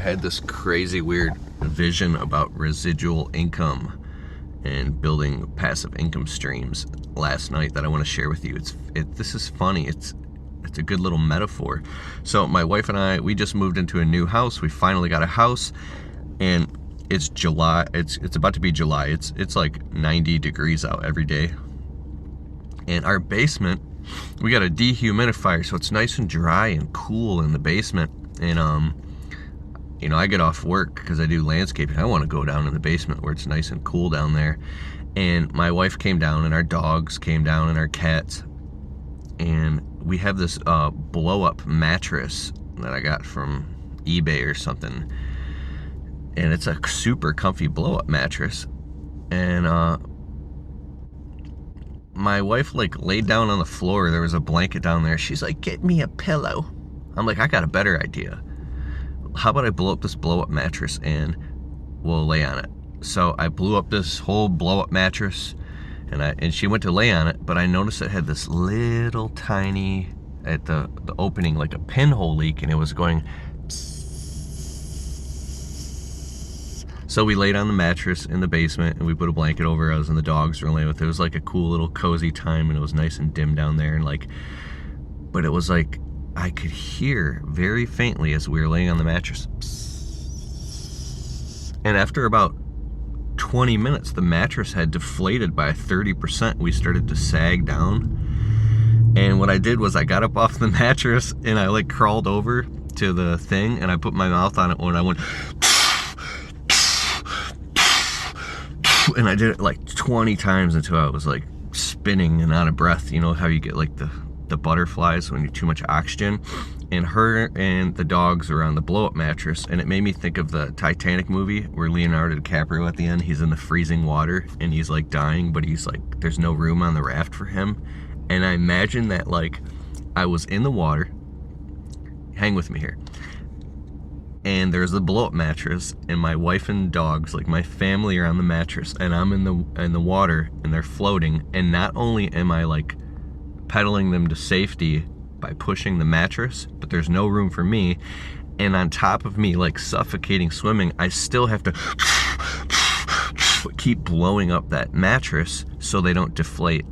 I had this crazy weird vision about residual income and building passive income streams last night that I want to share with you. This is funny. It's a good little metaphor. So my wife and I, we just moved into a new house. We finally got a house, and it's July. It's about to be July. It's like 90 degrees out every day. And our basement, we got a dehumidifier, so it's nice and dry and cool in the basement. And I get off work because I do landscaping. I want to go down in the basement where it's nice and cool down there. And my wife came down, and our dogs came down, and our cats. And we have this blow-up mattress that I got from eBay or something. And it's a super comfy blow-up mattress. And my wife laid down on the floor. There was a blanket down there. She's like, "Get me a pillow." I'm like, "I got a better idea. How about I blow up this blow-up mattress and we'll lay on it?" So I blew up this whole blow-up mattress, and she went to lay on it, but I noticed it had this little tiny, at the opening, like a pinhole leak, and it was going psss. So we laid on the mattress in the basement, and we put a blanket over us, and the dogs were laying with it. It was like a cool little cozy time, and it was nice and dim down there, and but it was like I could hear very faintly as we were laying on the mattress. And after about 20 minutes, the mattress had deflated by 30%. We started to sag down. And what I did was I got up off the mattress, and I crawled over to the thing, and I put my mouth on it when I went, and I did it 20 times until I was spinning and out of breath. You know how you get the butterflies when you're too much oxygen? And her and the dogs were on the blow-up mattress, and it made me think of the Titanic movie where Leonardo DiCaprio at the end, he's in the freezing water and he's dying, but he's there's no room on the raft for him. And I imagine that I was in the water, hang with me here, and there's the blow-up mattress, and my wife and dogs, my family, are on the mattress, and I'm in the water, and they're floating. And not only am I pedaling them to safety by pushing the mattress, but there's no room for me, and on top of me suffocating swimming, I still have to keep blowing up that mattress so they don't deflate,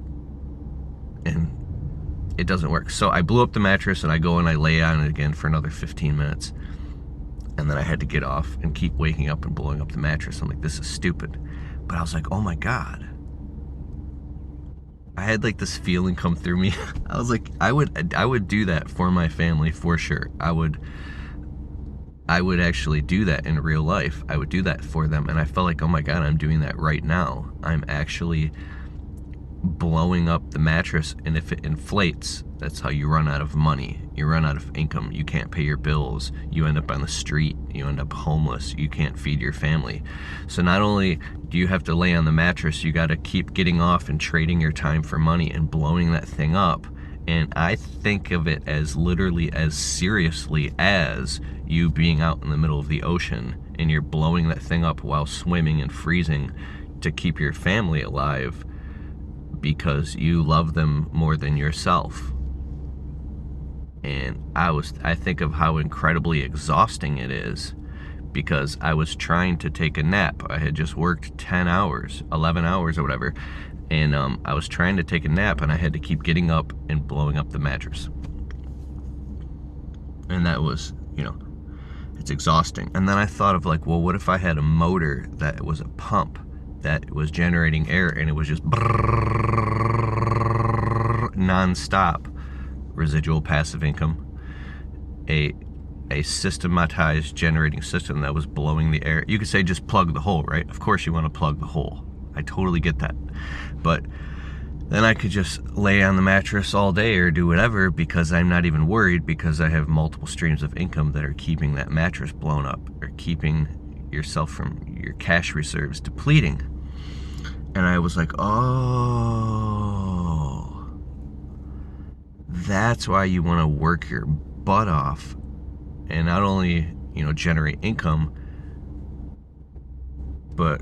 and it doesn't work. So I blew up the mattress, and I go and I lay on it again for another 15 minutes, and then I had to get off and keep waking up and blowing up the mattress. I'm like, this is stupid. But I was like, oh my God, I had this feeling come through me. I was like, I would do that for my family for sure. I would actually do that in real life. I would do that for them. And I felt like, oh my God, I'm doing that right now. I'm actually blowing up the mattress, and if it inflates, that's how you run out of money. You run out of income. You can't pay your bills. You end up on the street. You end up homeless. You can't feed your family. So not only do you have to lay on the mattress, you got to keep getting off and trading your time for money and blowing that thing up. And I think of it as literally as seriously as you being out in the middle of the ocean and you're blowing that thing up while swimming and freezing to keep your family alive because you love them more than yourself. And I think of how incredibly exhausting it is, because I was trying to take a nap. I had just worked 10 hours, 11 hours or whatever, and I was trying to take a nap, and I had to keep getting up and blowing up the mattress. And that was, it's exhausting. And then I thought of well, what if I had a motor that was a pump that was generating air, and it was just non-stop? Residual passive income, a systematized generating system that was blowing the air. You could say just plug the hole, right? Of course you want to plug the hole. I totally get that. But then I could just lay on the mattress all day or do whatever, because I'm not even worried, because I have multiple streams of income that are keeping that mattress blown up, or keeping yourself from your cash reserves depleting. And I was like, oh, that's why you want to work your butt off and not only, generate income, but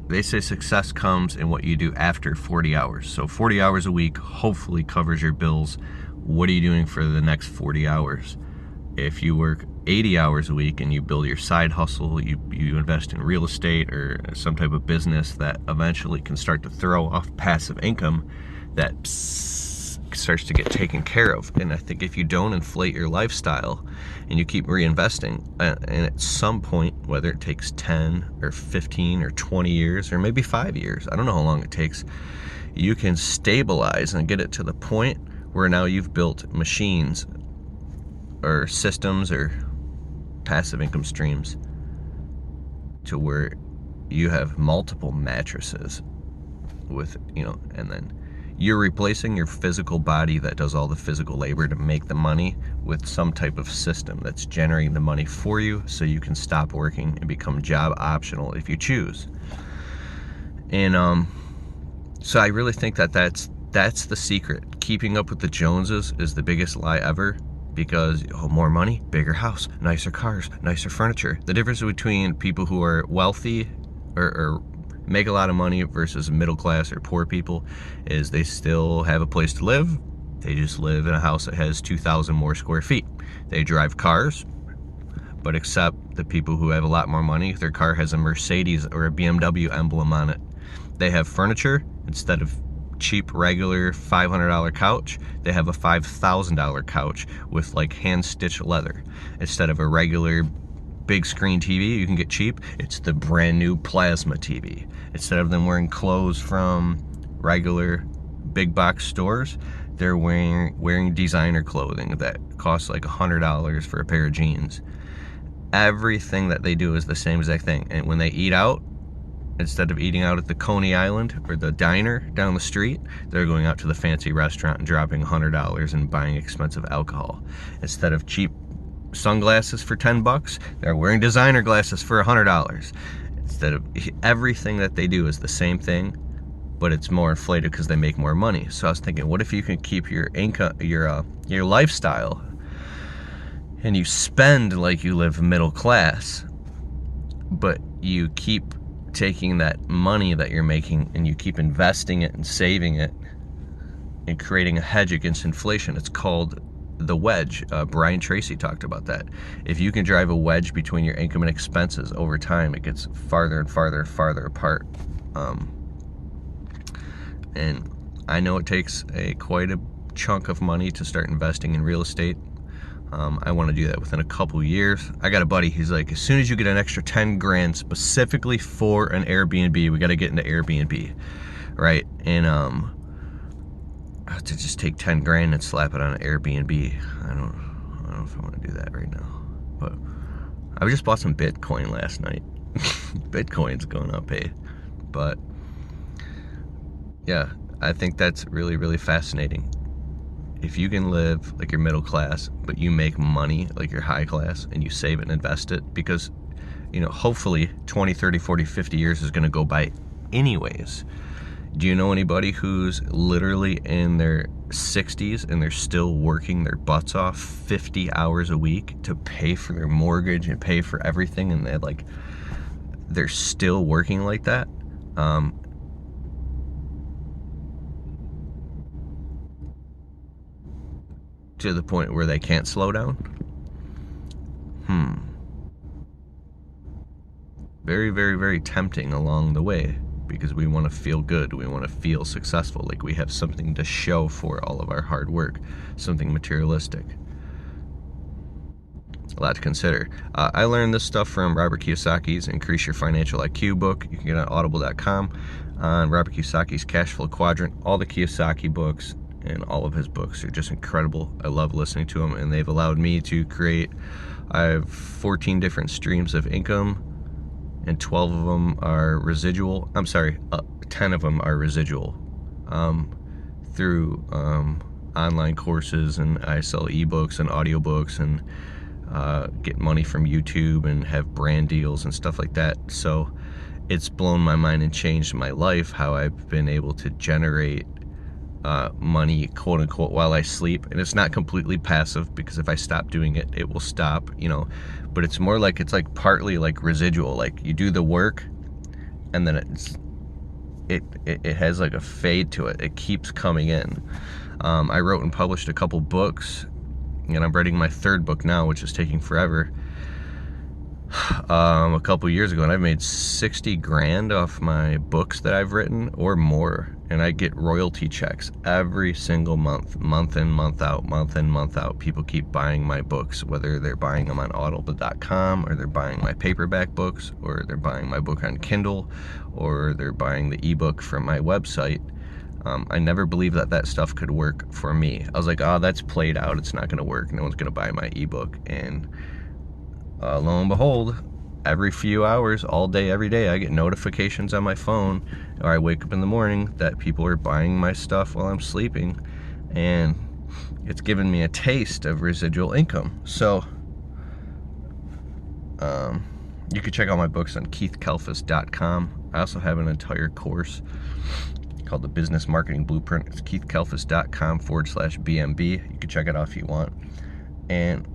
they say success comes in what you do after 40 hours. So 40 hours a week hopefully covers your bills. What are you doing for the next 40 hours? If you work 80 hours a week and you build your side hustle, you invest in real estate or some type of business that eventually can start to throw off passive income that starts to get taken care of. And I think if you don't inflate your lifestyle and you keep reinvesting, and at some point, whether it takes 10 or 15 or 20 years or maybe 5 years, I don't know how long it takes, you can stabilize and get it to the point where now you've built machines or systems or passive income streams to where you have multiple mattresses with, and then you're replacing your physical body that does all the physical labor to make the money with some type of system that's generating the money for you, so you can stop working and become job optional if you choose. And so I really think that that's the secret. Keeping up with the Joneses is the biggest lie ever, because more money, bigger house, nicer cars, nicer furniture. The difference between people who are wealthy or make a lot of money versus middle class or poor people is they still have a place to live. They just live in a house that has 2,000 more square feet. They drive cars, but except the people who have a lot more money, their car has a Mercedes or a BMW emblem on it. They have furniture. Instead of cheap regular $500 couch, they have a $5,000 couch with like hand-stitched leather. Instead of a regular big screen TV you can get cheap, it's the brand new plasma TV. Instead of them wearing clothes from regular big box stores, they're wearing designer clothing that costs like $100 for a pair of jeans. Everything that they do is the same exact thing. And when they eat out, instead of eating out at the Coney Island or the diner down the street, they're going out to the fancy restaurant and dropping $100 and buying expensive alcohol. Instead of cheap sunglasses for $10, they're wearing designer glasses for $100. Instead of, everything that they do is the same thing, but it's more inflated because they make more money. So I was thinking, what if you can keep your income, your lifestyle, and you spend like you live middle class, but you keep taking that money that you're making and you keep investing it and saving it and creating a hedge against inflation. It's called the wedge. Brian Tracy talked about that. If you can drive a wedge between your income and expenses over time, it gets farther and farther and farther apart. And I know it takes quite a chunk of money to start investing in real estate. I want to do that within a couple years. I got a buddy, he's like, as soon as you get an extra 10 grand specifically for an Airbnb, we got to get into Airbnb, right? And to just take 10 grand and slap it on an Airbnb, I don't know if I want to do that right now. But I just bought some Bitcoin last night. Bitcoin's going up, hey. But yeah, I think that's really, really fascinating. If you can live like you're middle class, but you make money like you're high class and you save it and invest it, because, hopefully 20, 30, 40, 50 years is going to go by anyways. Do you know anybody who's literally in their 60s and they're still working their butts off 50 hours a week to pay for their mortgage and pay for everything, and they're still working like that? To the point where they can't slow down? Very, very, very tempting along the way, because we want to feel good. We want to feel successful, like we have something to show for all of our hard work, something materialistic. A lot to consider. I learned this stuff from Robert Kiyosaki's Increase Your Financial IQ book. You can get it on audible.com, on Robert Kiyosaki's Cash Flow Quadrant. All the Kiyosaki books and all of his books are just incredible. I love listening to them, and they've allowed me to create, I have 14 different streams of income, and 12 of them are residual. 10 of them are residual, through online courses, and I sell ebooks and audiobooks and get money from YouTube and have brand deals and stuff like that. So it's blown my mind and changed my life, how I've been able to generate money, quote unquote, while I sleep. And it's not completely passive, because if I stop doing it, it will stop, but it's more like, it's like partly like residual. Like you do the work and then it has like a fade to it. It keeps coming in. I wrote and published a couple books, and I'm writing my third book now, which is taking forever. a couple years ago, and I've made 60 grand off my books that I've written or more. And I get royalty checks every single month, month in, month out, month in, month out. People keep buying my books, whether they're buying them on audible.com, or they're buying my paperback books, or they're buying my book on Kindle, or they're buying the ebook from my website. I never believed that stuff could work for me. I was like, oh, that's played out. It's not going to work. No one's going to buy my ebook. And lo and behold, every few hours, all day, every day, I get notifications on my phone, or I wake up in the morning that people are buying my stuff while I'm sleeping, and it's given me a taste of residual income. So you can check out my books on keithkalfas.com. I also have an entire course called the Business Marketing Blueprint. It's keithkalfas.com/BMB. You can check it out if you want. And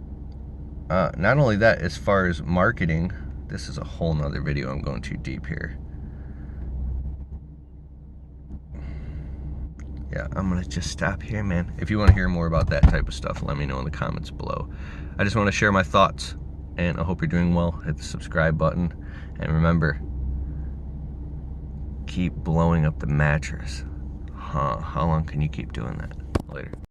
not only that, as far as marketing, this is a whole nother video. I'm going too deep here. Yeah, I'm gonna just stop here, man. If you want to hear more about that type of stuff, let me know in the comments below. I just want to share my thoughts, and I hope you're doing well. Hit the subscribe button, and remember, keep blowing up the mattress. How long can you keep doing that? Later.